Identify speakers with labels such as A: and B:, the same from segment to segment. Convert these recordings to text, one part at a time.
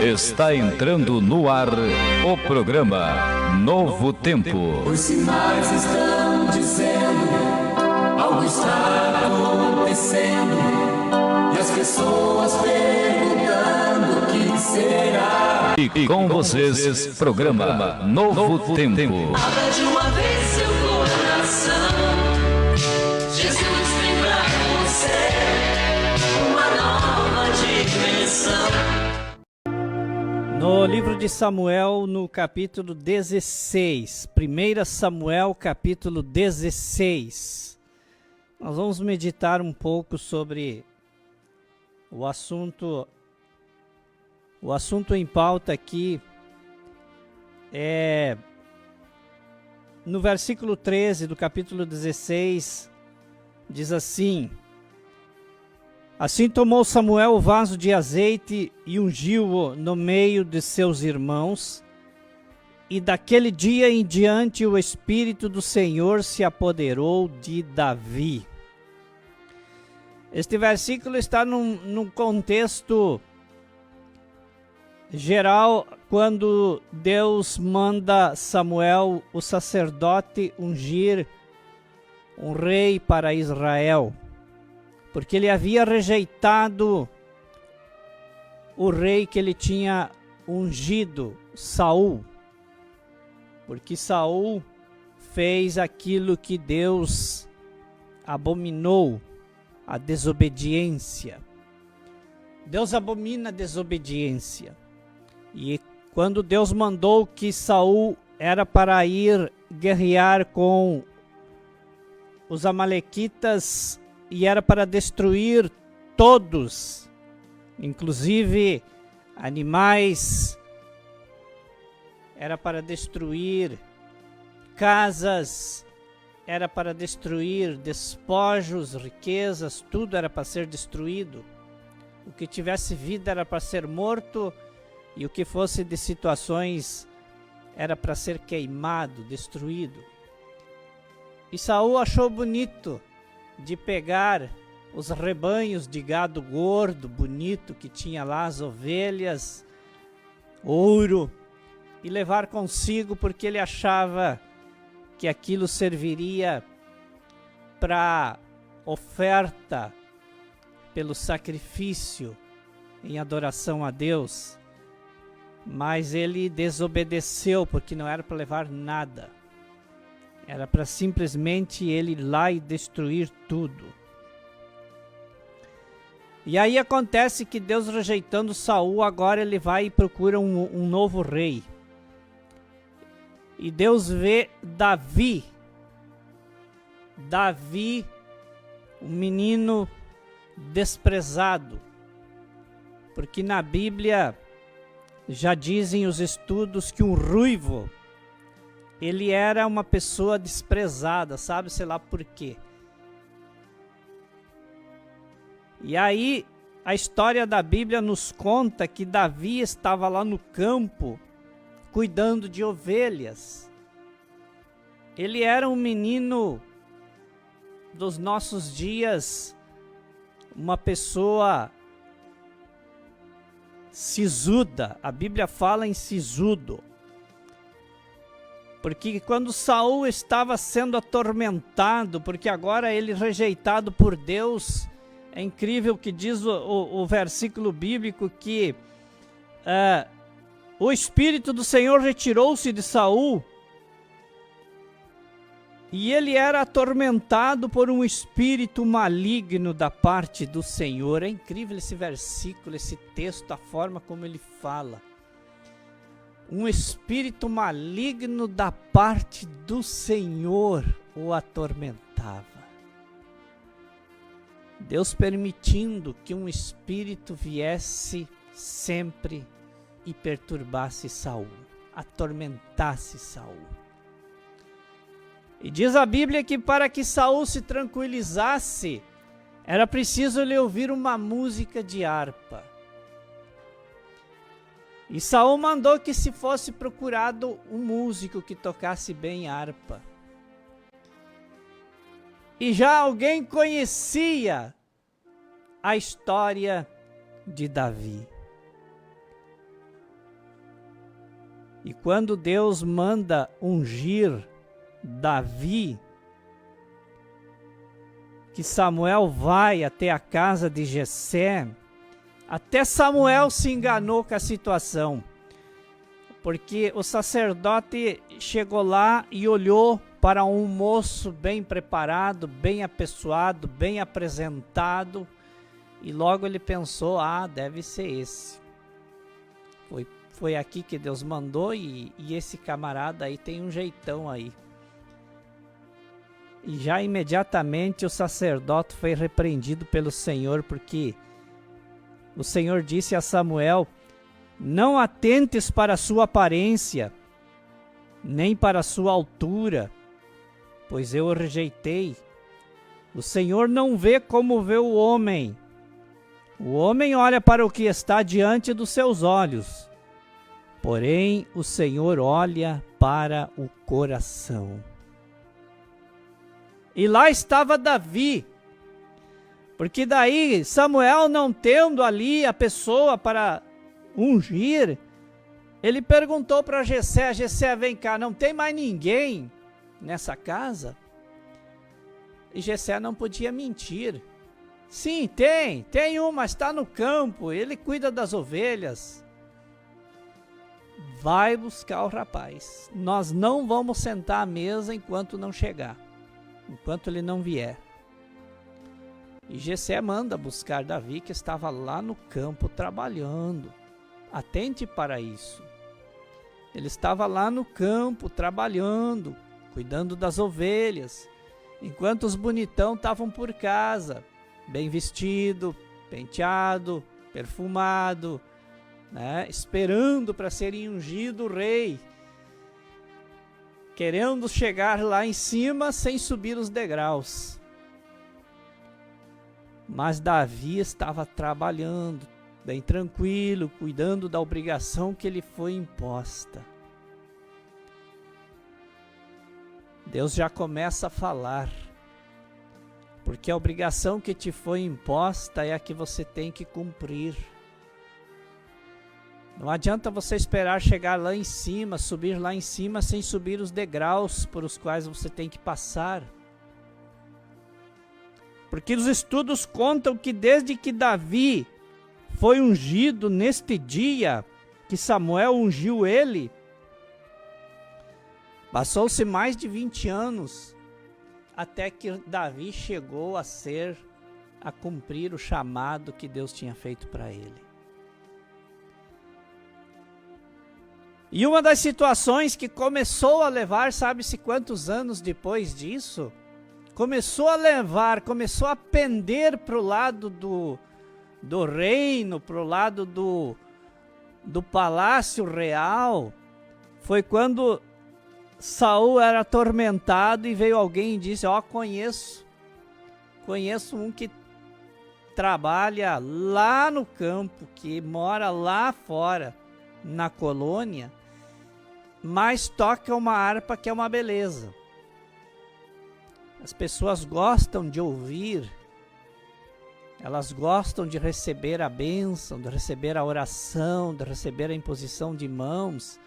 A: Está entrando no ar o programa Novo Tempo.
B: Os sinais estão dizendo, algo está acontecendo, e as pessoas perguntando o que será.
A: E com vocês, programa Novo Tempo.
B: Abra de uma vez seu coração, Jesus vem pra você, uma nova dimensão.
C: No livro de Samuel, no capítulo 16, 1 Samuel, capítulo 16, nós vamos meditar um pouco sobre o assunto em pauta aqui. No versículo 13 do capítulo 16, diz assim: Assim tomou Samuel o vaso de azeite e ungiu-o no meio de seus irmãos, e daquele dia em diante o Espírito do Senhor se apoderou de Davi. Este versículo está num contexto geral, quando Deus manda Samuel, o sacerdote, ungir um rei para Israel, porque ele havia rejeitado o rei que ele tinha ungido, Saul, porque Saul fez aquilo que Deus abominou, a desobediência. Deus abomina a desobediência. E quando Deus mandou que Saul era para ir guerrear com os amalequitas, e era para destruir todos, inclusive animais, era para destruir casas, era para destruir despojos, riquezas, tudo era para ser destruído. O que tivesse vida era para ser morto, e o que fosse de situações era para ser queimado, destruído. E Saul achou bonito de pegar os rebanhos de gado gordo, bonito, que tinha lá, as ovelhas, ouro, e levar consigo, porque ele achava que aquilo serviria para oferta pelo sacrifício em adoração a Deus. Mas ele desobedeceu, porque não era para levar nada. Era para simplesmente ele ir lá e destruir tudo. E aí acontece que Deus, rejeitando Saul, agora ele vai e procura um novo rei. E Deus vê Davi. Davi, um menino desprezado. Porque na Bíblia já dizem os estudos que um ruivo, ele era uma pessoa desprezada, sabe-se lá por quê. E aí, a história da Bíblia nos conta que Davi estava lá no campo, cuidando de ovelhas. Ele era um menino dos nossos dias, uma pessoa sisuda. A Bíblia fala em sisudo. Porque quando Saul estava sendo atormentado, porque agora ele rejeitado por Deus, é incrível que diz o versículo bíblico que o Espírito do Senhor retirou-se de Saul, e ele era atormentado por um espírito maligno da parte do Senhor. É incrível esse versículo, esse texto, a forma como ele fala. Um espírito maligno da parte do Senhor o atormentava. Deus permitindo que um espírito viesse sempre e perturbasse Saul, atormentasse Saul. E diz a Bíblia que para que Saul se tranquilizasse, era preciso ele ouvir uma música de harpa. E Saul mandou que se fosse procurado um músico que tocasse bem harpa. E já alguém conhecia a história de Davi. E quando Deus manda ungir Davi, que Samuel vai até a casa de Jessé, até Samuel se enganou com a situação, porque o sacerdote chegou lá e olhou para um moço bem preparado, bem apessoado, bem apresentado, e logo ele pensou, deve ser esse. Foi aqui que Deus mandou e esse camarada aí tem um jeitão aí. E já imediatamente o sacerdote foi repreendido pelo Senhor, porque o Senhor disse a Samuel, não atentes para a sua aparência, nem para a sua altura, pois eu o rejeitei. O Senhor não vê como vê o homem. O homem olha para o que está diante dos seus olhos, porém o Senhor olha para o coração. E lá estava Davi, porque daí Samuel, não tendo ali a pessoa para ungir, ele perguntou para Jessé, Jessé, vem cá, não tem mais ninguém nessa casa? E Jessé não podia mentir. Sim, tem um, mas está no campo, ele cuida das ovelhas. Vai buscar o rapaz. Nós não vamos sentar à mesa enquanto não chegar, enquanto ele não vier. E Jessé manda buscar Davi, que estava lá no campo trabalhando. Atente para isso. Ele estava lá no campo trabalhando, cuidando das ovelhas, enquanto os bonitão estavam por casa, bem vestido, penteado, perfumado, né, esperando para serem ungido o rei, querendo chegar lá em cima sem subir os degraus. Mas Davi estava trabalhando, bem tranquilo, cuidando da obrigação que lhe foi imposta. Deus já começa a falar, porque a obrigação que te foi imposta é a que você tem que cumprir. Não adianta você esperar chegar lá em cima, subir lá em cima, sem subir os degraus por os quais você tem que passar. Porque os estudos contam que desde que Davi foi ungido neste dia, que Samuel ungiu ele, passou-se mais de 20 anos, até que Davi chegou a cumprir o chamado que Deus tinha feito para ele. E uma das situações que começou a levar, sabe-se quantos anos depois disso? Começou a pender para o lado do reino, para o lado do palácio real. Foi quando Saul era atormentado e veio alguém e disse, conheço um que trabalha lá no campo, que mora lá fora, na colônia, mas toca uma harpa que é uma beleza. As pessoas gostam de ouvir, elas gostam de receber a bênção, de receber a oração, de receber a imposição de mãos,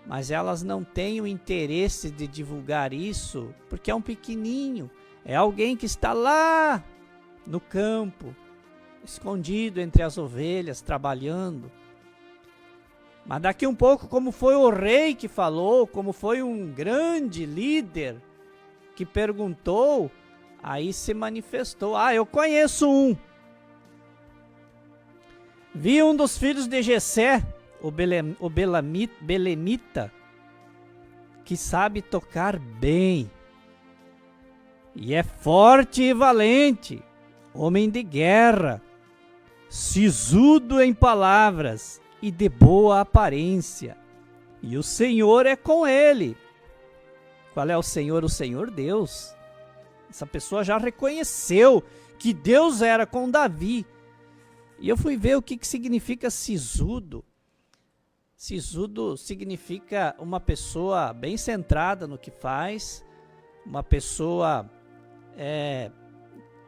C: mas elas não têm o interesse de divulgar isso, porque é um pequenininho, é alguém que está lá no campo, escondido entre as ovelhas, trabalhando. Mas daqui um pouco, como foi o rei que falou, como foi um grande líder que perguntou, aí se manifestou. Eu conheço um. Vi um dos filhos de Jessé, o belemita, que sabe tocar bem, e é forte e valente, homem de guerra, sisudo em palavras e de boa aparência, e o Senhor é com ele. Qual é o Senhor? O Senhor Deus. Essa pessoa já reconheceu que Deus era com Davi. E eu fui ver o que significa sisudo. Sisudo significa uma pessoa bem centrada no que faz, uma pessoa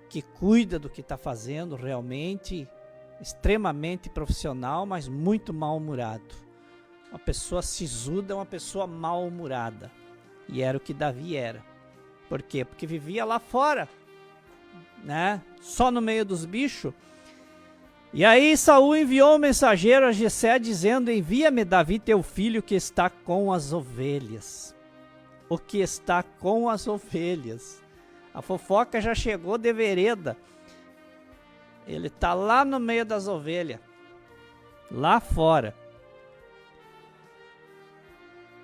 C: que cuida do que está fazendo realmente, extremamente profissional, mas muito mal-humorado. Uma pessoa sisuda, uma pessoa mal-humorada. E era o que Davi era. Por quê? Porque vivia lá fora, né? Só no meio dos bichos. E aí Saul enviou um mensageiro a Jessé dizendo: envia-me Davi teu filho que está com as ovelhas. O que está com as ovelhas. A fofoca já chegou de vereda. Ele está lá no meio das ovelhas. Lá fora.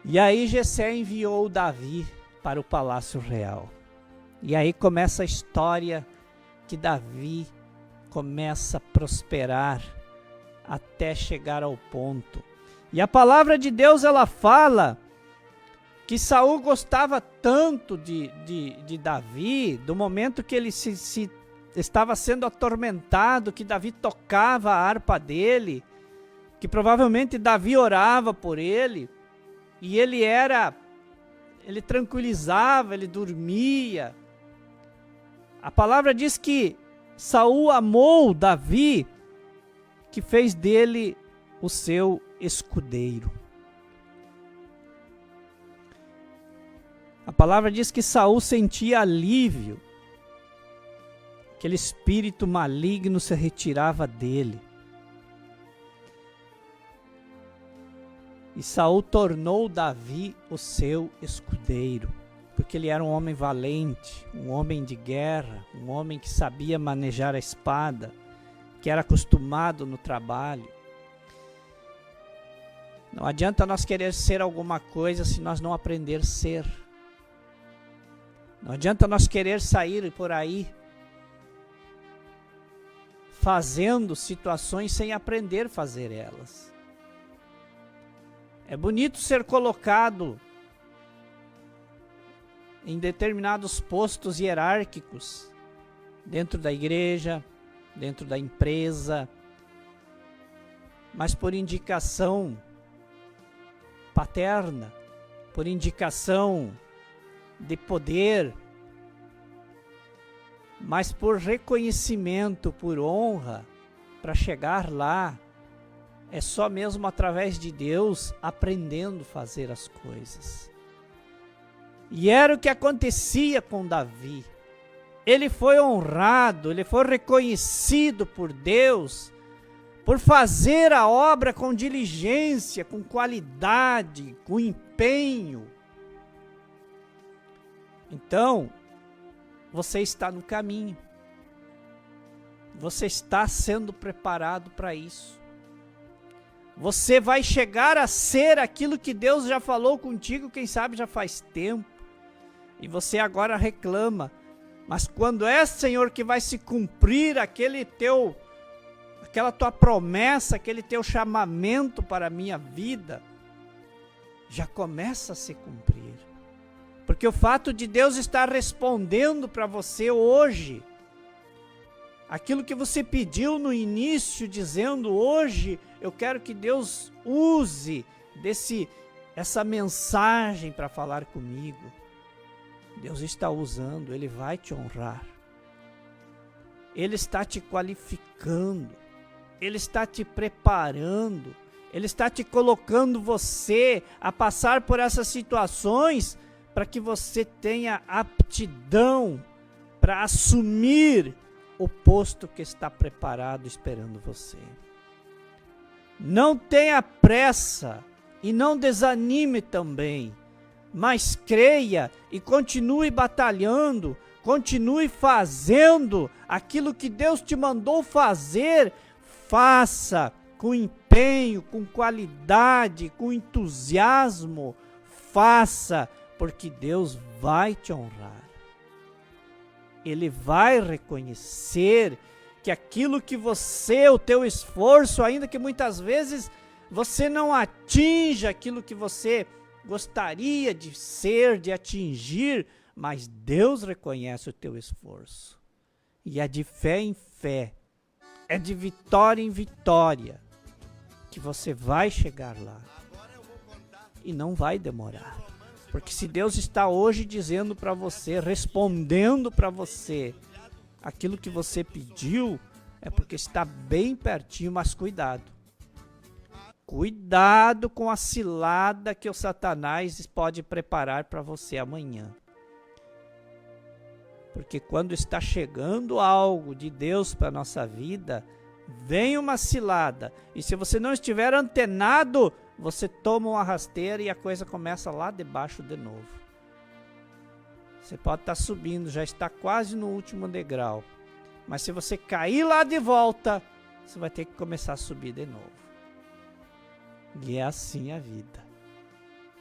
C: E aí Jessé enviou Davi para o palácio real. E aí começa a história que Davi começa a prosperar até chegar ao ponto. E a palavra de Deus, ela fala que Saul gostava tanto de Davi, do momento que ele se estava sendo atormentado, que Davi tocava a harpa dele, que provavelmente Davi orava por ele, e ele tranquilizava, ele dormia. A palavra diz que Saul amou Davi, que fez dele o seu escudeiro. A palavra diz que Saul sentia alívio, aquele espírito maligno se retirava dele. E Saul tornou Davi o seu escudeiro, porque ele era um homem valente, um homem de guerra, um homem que sabia manejar a espada, que era acostumado no trabalho. Não adianta nós querer ser alguma coisa se nós não aprender a ser. Não adianta nós querer sair por aí fazendo situações sem aprender a fazer elas. É bonito ser colocado em determinados postos hierárquicos, dentro da igreja, dentro da empresa, mas por indicação paterna, por indicação de poder, mas por reconhecimento, por honra, para chegar lá, é só mesmo através de Deus aprendendo a fazer as coisas. E era o que acontecia com Davi. Ele foi honrado, ele foi reconhecido por Deus por fazer a obra com diligência, com qualidade, com empenho. Então, você está no caminho. Você está sendo preparado para isso. Você vai chegar a ser aquilo que Deus já falou contigo, quem sabe já faz tempo. E você agora reclama. Mas quando é, Senhor, que vai se cumprir aquela tua promessa, aquele teu chamamento para a minha vida, já começa a se cumprir. Porque o fato de Deus estar respondendo para você hoje, aquilo que você pediu no início, dizendo: hoje eu quero que Deus use essa mensagem para falar comigo. Deus está usando, Ele vai te honrar. Ele está te qualificando, Ele está te preparando, Ele está te colocando você a passar por essas situações para que você tenha aptidão para assumir o posto que está preparado esperando você. Não tenha pressa e não desanime também, mas creia e continue batalhando, continue fazendo aquilo que Deus te mandou fazer. Faça com empenho, com qualidade, com entusiasmo. Faça, porque Deus vai te honrar. Ele vai reconhecer que aquilo que você, o teu esforço, ainda que muitas vezes você não atinja aquilo que você gostaria de ser, de atingir, mas Deus reconhece o teu esforço. E é de fé em fé, é de vitória em vitória, que você vai chegar lá. E não vai demorar. Porque se Deus está hoje dizendo para você, respondendo para você aquilo que você pediu, é porque está bem pertinho, mas cuidado. Cuidado com a cilada que o Satanás pode preparar para você amanhã. Porque quando está chegando algo de Deus para a nossa vida, vem uma cilada. E se você não estiver antenado, você toma uma rasteira e a coisa começa lá debaixo de novo. Você pode estar subindo, já está quase no último degrau. Mas se você cair lá de volta, você vai ter que começar a subir de novo. E é assim a vida.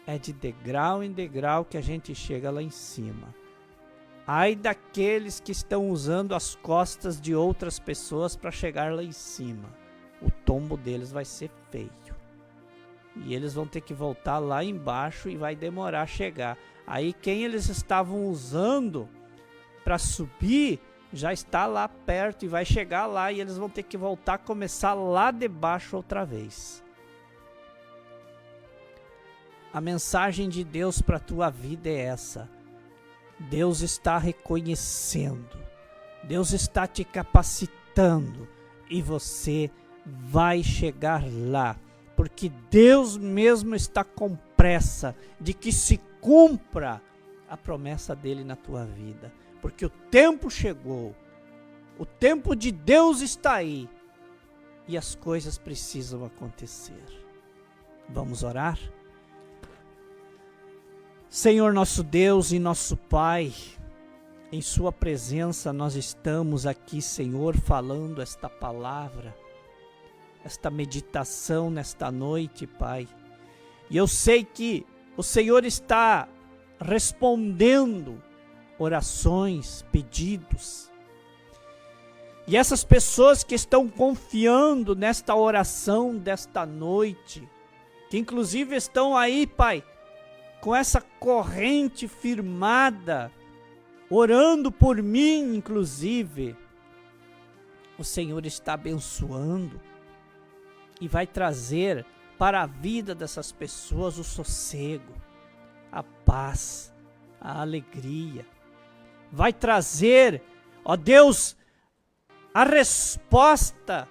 C: É de degrau em degrau que a gente chega lá em cima. Ai daqueles que estão usando as costas de outras pessoas para chegar lá em cima. O tombo deles vai ser feio. E eles vão ter que voltar lá embaixo e vai demorar a chegar. Aí quem eles estavam usando para subir já está lá perto e vai chegar lá e eles vão ter que voltar a começar lá debaixo outra vez. A mensagem de Deus para a tua vida é essa. Deus está reconhecendo, Deus está te capacitando e você vai chegar lá, porque Deus mesmo está com pressa de que se cumpra a promessa dele na tua vida, porque o tempo chegou, o tempo de Deus está aí e as coisas precisam acontecer. Vamos orar? Senhor nosso Deus e nosso Pai, em sua presença nós estamos aqui, Senhor, falando esta palavra, esta meditação nesta noite, Pai. E eu sei que o Senhor está respondendo orações, pedidos. E essas pessoas que estão confiando nesta oração desta noite, que inclusive estão aí, Pai, com essa corrente firmada, orando por mim, inclusive, o Senhor está abençoando e vai trazer para a vida dessas pessoas o sossego, a paz, a alegria. Vai trazer, ó Deus, a resposta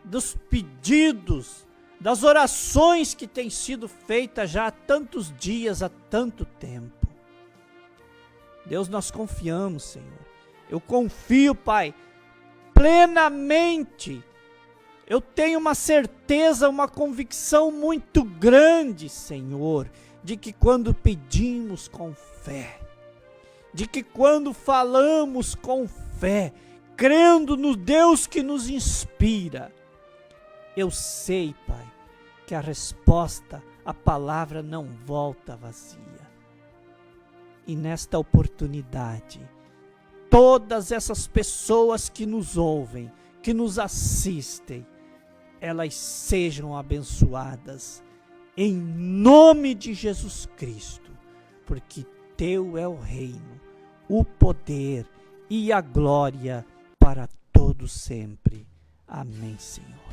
C: dos pedidos, das orações que têm sido feitas já há tantos dias, há tanto tempo. Deus, nós confiamos, Senhor. Eu confio, Pai, plenamente. Eu tenho uma certeza, uma convicção muito grande, Senhor, de que quando pedimos com fé, de que quando falamos com fé, crendo no Deus que nos inspira, eu sei, Pai, que a resposta, a palavra não volta vazia. E nesta oportunidade, todas essas pessoas que nos ouvem, que nos assistem, elas sejam abençoadas em nome de Jesus Cristo, porque Teu é o reino, o poder e a glória para todos sempre. Amém, Senhor.